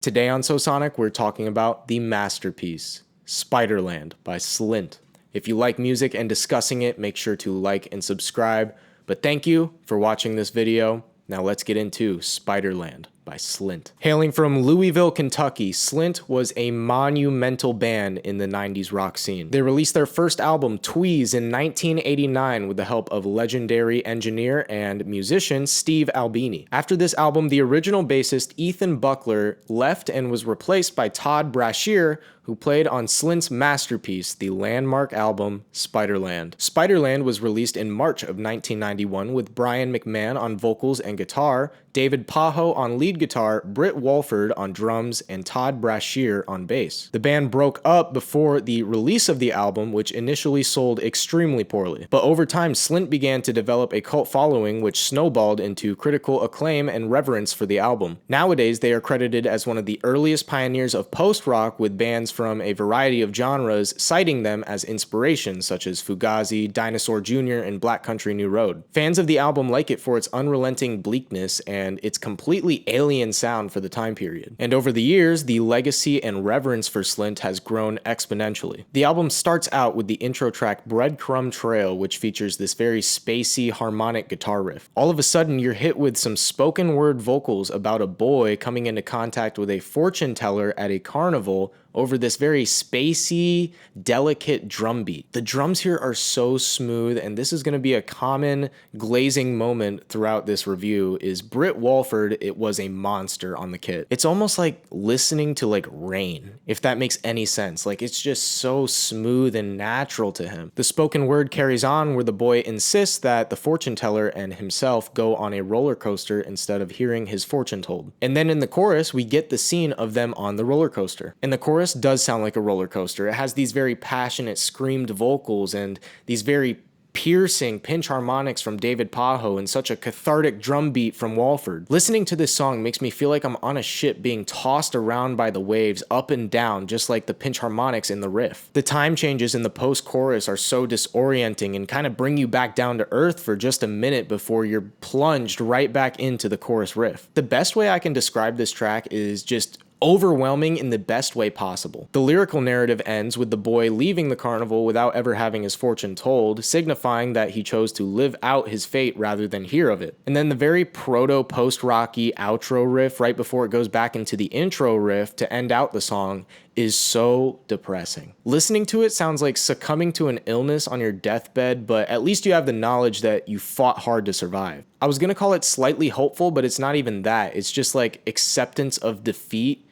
Today on Sonic, we're talking about the masterpiece, Spiderland by Slint. If you like music and discussing it, make sure to like and subscribe. But thank you for watching this video. Now let's get into Spiderland by Slint. Hailing from Louisville, Kentucky, Slint was a monumental band in the 90s rock scene. They released their first album, Tweez, in 1989 with the help of legendary engineer and musician Steve Albini. After this album, the original bassist Ethan Buckler left and was replaced by Todd Brashear, who played on Slint's masterpiece, the landmark album Spiderland. Spiderland was released in March of 1991 with Brian McMahon on vocals and guitar, David Pajo on lead guitar, Britt Walford on drums, and Todd Brashear on bass. The band broke up before the release of the album, which initially sold extremely poorly. But over time, Slint began to develop a cult following, which snowballed into critical acclaim and reverence for the album. Nowadays, they are credited as one of the earliest pioneers of post-rock, with bands from a variety of genres citing them as inspiration, such as Fugazi, Dinosaur Jr., and Black Country New Road. Fans of the album like it for its unrelenting bleakness and its completely alien sound for the time period. And over the years, the legacy and reverence for Slint has grown exponentially. The album starts out with the intro track Breadcrumb Trail, which features this very spacey harmonic guitar riff. All of a sudden, you're hit with some spoken word vocals about a boy coming into contact with a fortune teller at a carnival over this very spacey, delicate drum beat. The drums here are so smooth, and this is going to be a common glazing moment throughout this review, is Britt Walford. It was a monster on the kit. It's almost like listening to like rain, if that makes any sense. Like, it's just so smooth and natural to him. The spoken word carries on where the boy insists that the fortune teller and himself go on a roller coaster instead of hearing his fortune told. And then in the chorus, we get the scene of them on the roller coaster. And the chorus does sound like a roller coaster. It has these very passionate screamed vocals and these very piercing pinch harmonics from David Pajo and such a cathartic drum beat from Walford. Listening to this song makes me feel like I'm on a ship being tossed around by the waves up and down, just like the pinch harmonics in the riff. The time changes in the post-chorus are so disorienting and kind of bring you back down to earth for just a minute before you're plunged right back into the chorus riff. The best way I can describe this track is just overwhelming in the best way possible. The lyrical narrative ends with the boy leaving the carnival without ever having his fortune told, signifying that he chose to live out his fate rather than hear of it. And then the very proto-post-rocky outro riff right before it goes back into the intro riff to end out the song is so depressing. Listening to it sounds like succumbing to an illness on your deathbed, but at least you have the knowledge that you fought hard to survive. I was gonna call it slightly hopeful, but it's not even that. It's just like acceptance of defeat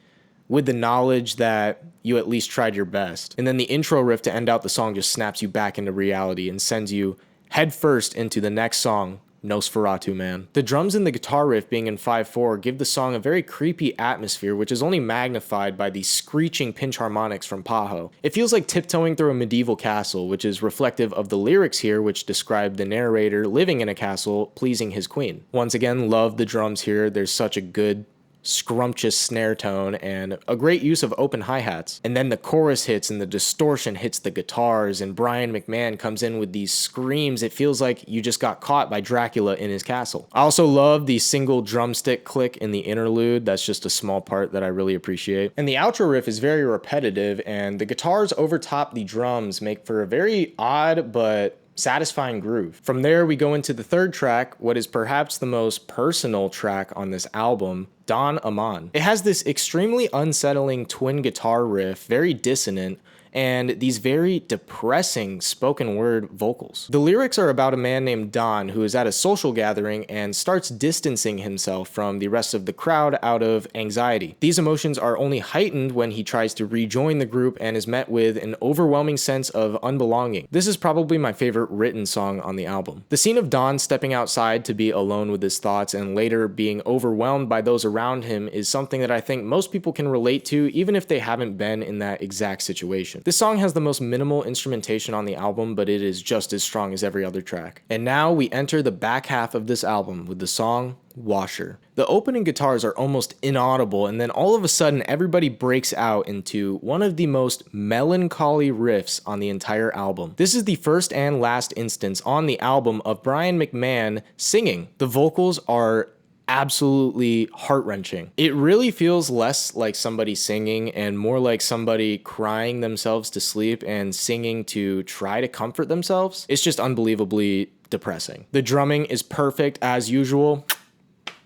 with the knowledge that you at least tried your best. And then the intro riff to end out the song just snaps you back into reality and sends you headfirst into the next song, Nosferatu Man. The drums and the guitar riff being in 5/4 give the song a very creepy atmosphere, which is only magnified by the screeching pinch harmonics from Pajo. It feels like tiptoeing through a medieval castle, which is reflective of the lyrics here, which describe the narrator living in a castle pleasing his queen. Once again, love the drums here. There's such a good scrumptious snare tone and a great use of open hi-hats. And then the chorus hits and the distortion hits the guitars and Brian McMahon comes in with these screams. It feels like you just got caught by Dracula in his castle. I also love the single drumstick click in the interlude. That's just a small part that I really appreciate. And the outro riff is very repetitive, and the guitars overtop the drums make for a very odd but satisfying groove. From there, we go into the third track, what is perhaps the most personal track on this album, Don Amon. It has this extremely unsettling twin guitar riff, very dissonant, and these very depressing spoken word vocals. The lyrics are about a man named Don who is at a social gathering and starts distancing himself from the rest of the crowd out of anxiety. These emotions are only heightened when he tries to rejoin the group and is met with an overwhelming sense of unbelonging. This is probably my favorite written song on the album. The scene of Don stepping outside to be alone with his thoughts and later being overwhelmed by those around him is something that I think most people can relate to, even if they haven't been in that exact situation. This song has the most minimal instrumentation on the album, but it is just as strong as every other track. And now we enter the back half of this album with the song Washer. The opening guitars are almost inaudible, and then all of a sudden everybody breaks out into one of the most melancholy riffs on the entire album. This is the first and last instance on the album of Brian McMahon singing. The vocals are absolutely heart-wrenching. It really feels less like somebody singing and more like somebody crying themselves to sleep and singing to try to comfort themselves. It's just unbelievably depressing. The drumming is perfect as usual.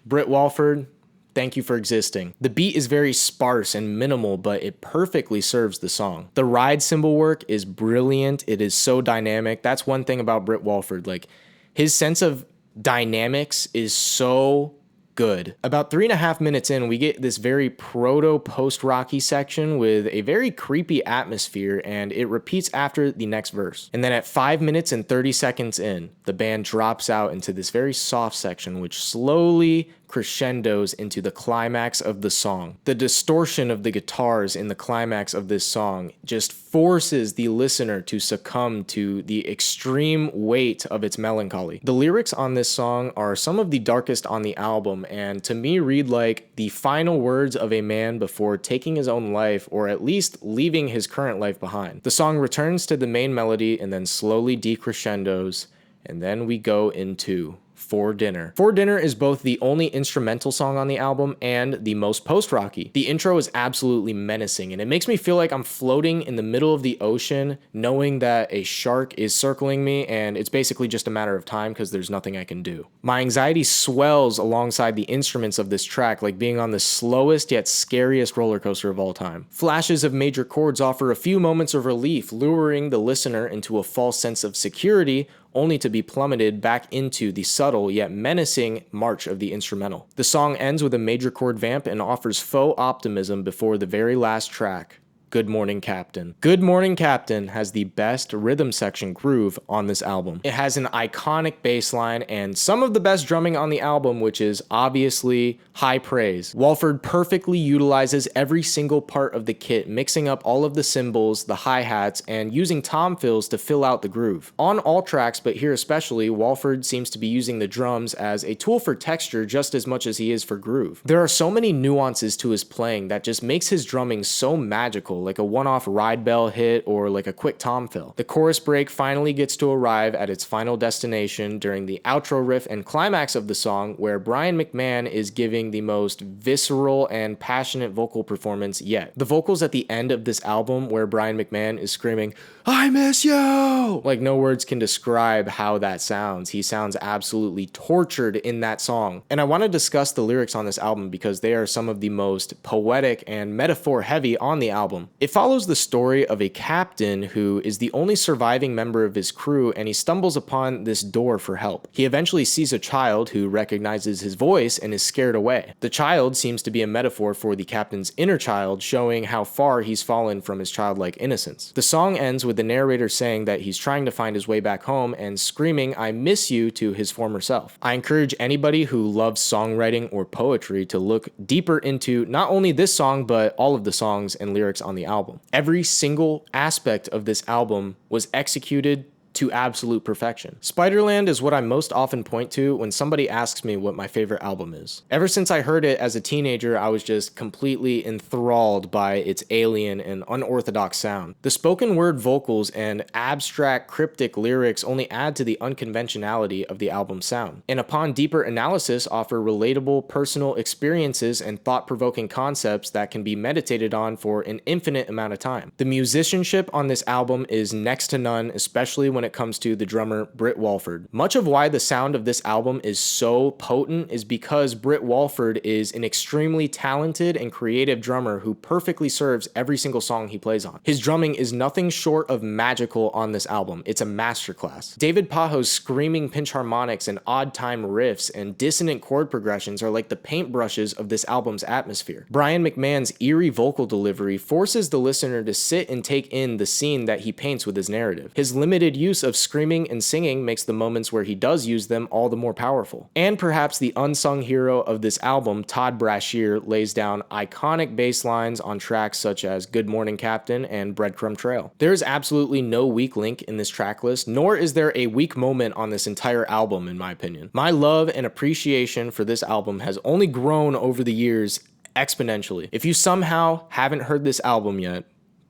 Britt Walford, thank you for existing. The beat is very sparse and minimal, but it perfectly serves the song. The ride cymbal work is brilliant. It is so dynamic. That's one thing about Britt Walford. Like, his sense of dynamics is so good. About 3.5 minutes in, we get this very proto post-rocky section with a very creepy atmosphere, and it repeats after the next verse. And then at 5 minutes and 30 seconds in, the band drops out into this very soft section, which slowly crescendos into the climax of the song. The distortion of the guitars in the climax of this song just forces the listener to succumb to the extreme weight of its melancholy. The lyrics on this song are some of the darkest on the album, and to me read like the final words of a man before taking his own life, or at least leaving his current life behind. The song returns to the main melody and then slowly decrescendos, and then we go into For Dinner. For Dinner is both the only instrumental song on the album and the most post-rocky. The intro is absolutely menacing, and it makes me feel like I'm floating in the middle of the ocean, knowing that a shark is circling me, and it's basically just a matter of time because there's nothing I can do. My anxiety swells alongside the instruments of this track, like being on the slowest yet scariest roller coaster of all time. Flashes of major chords offer a few moments of relief, luring the listener into a false sense of security, only to be plummeted back into the subtle yet menacing march of the instrumental. The song ends with a major chord vamp and offers faux optimism before the very last track, Good Morning Captain. Good Morning Captain has the best rhythm section groove on this album. It has an iconic bass line and some of the best drumming on the album, which is obviously high praise. Walford perfectly utilizes every single part of the kit, mixing up all of the cymbals, the hi-hats, and using tom fills to fill out the groove. On all tracks, but here especially, Walford seems to be using the drums as a tool for texture just as much as he is for groove. There are so many nuances to his playing that just makes his drumming so magical, like a one-off ride bell hit or like a quick tom fill. The chorus break finally gets to arrive at its final destination during the outro riff and climax of the song, where Brian McMahon is giving the most visceral and passionate vocal performance yet. The vocals at the end of this album, where Brian McMahon is screaming, "I miss you!" Like, no words can describe how that sounds. He sounds absolutely tortured in that song. And I want to discuss the lyrics on this album because they are some of the most poetic and metaphor heavy on the album. It follows the story of a captain who is the only surviving member of his crew, and he stumbles upon this door for help. He eventually sees a child who recognizes his voice and is scared away. The child seems to be a metaphor for the captain's inner child, showing how far he's fallen from his childlike innocence. The song ends with the narrator saying that he's trying to find his way back home and screaming, "I miss you," to his former self. I encourage anybody who loves songwriting or poetry to look deeper into not only this song, but all of the songs and lyrics on the album. Every single aspect of this album was executed to absolute perfection. Spiderland is what I most often point to when somebody asks me what my favorite album is. Ever since I heard it as a teenager, I was just completely enthralled by its alien and unorthodox sound. The spoken word vocals and abstract cryptic lyrics only add to the unconventionality of the album's sound, and upon deeper analysis offer relatable personal experiences and thought-provoking concepts that can be meditated on for an infinite amount of time. The musicianship on this album is next to none, especially when it comes to the drummer Britt Walford. Much of why the sound of this album is so potent is because Britt Walford is an extremely talented and creative drummer who perfectly serves every single song he plays on. His drumming is nothing short of magical on this album. It's a masterclass. David Pajo's screaming pinch harmonics and odd time riffs and dissonant chord progressions are like the paintbrushes of this album's atmosphere. Brian McMahon's eerie vocal delivery forces the listener to sit and take in the scene that he paints with his narrative. His limited use of screaming and singing makes the moments where he does use them all the more powerful. And perhaps the unsung hero of this album, Todd Brashear, lays down iconic bass lines on tracks such as Good Morning Captain and Breadcrumb Trail. There is absolutely no weak link in this track list, nor is there a weak moment on this entire album, in my opinion. My love and appreciation for this album has only grown over the years exponentially. If you somehow haven't heard this album yet,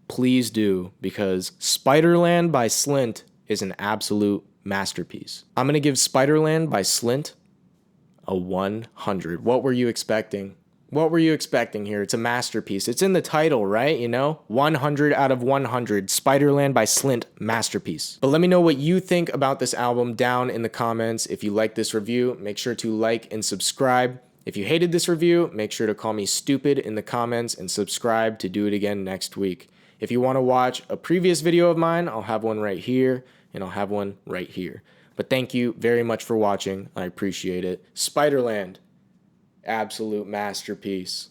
please do, because Spiderland by Slint is an absolute masterpiece. I'm going to give Spiderland by Slint A 100. What were you expecting? What were you expecting here? It's a masterpiece. It's in the title, right? 100 out of 100. Spiderland by Slint, masterpiece. But let me know what you think about this album down in the comments. If you like this review, make sure to like and subscribe. If you hated this review, make sure to call me stupid in the comments and subscribe to do it again next week. If you want to watch a previous video of mine, I'll have one right here and I'll have one right here. But thank you very much for watching. I appreciate it. Spiderland. Absolute masterpiece.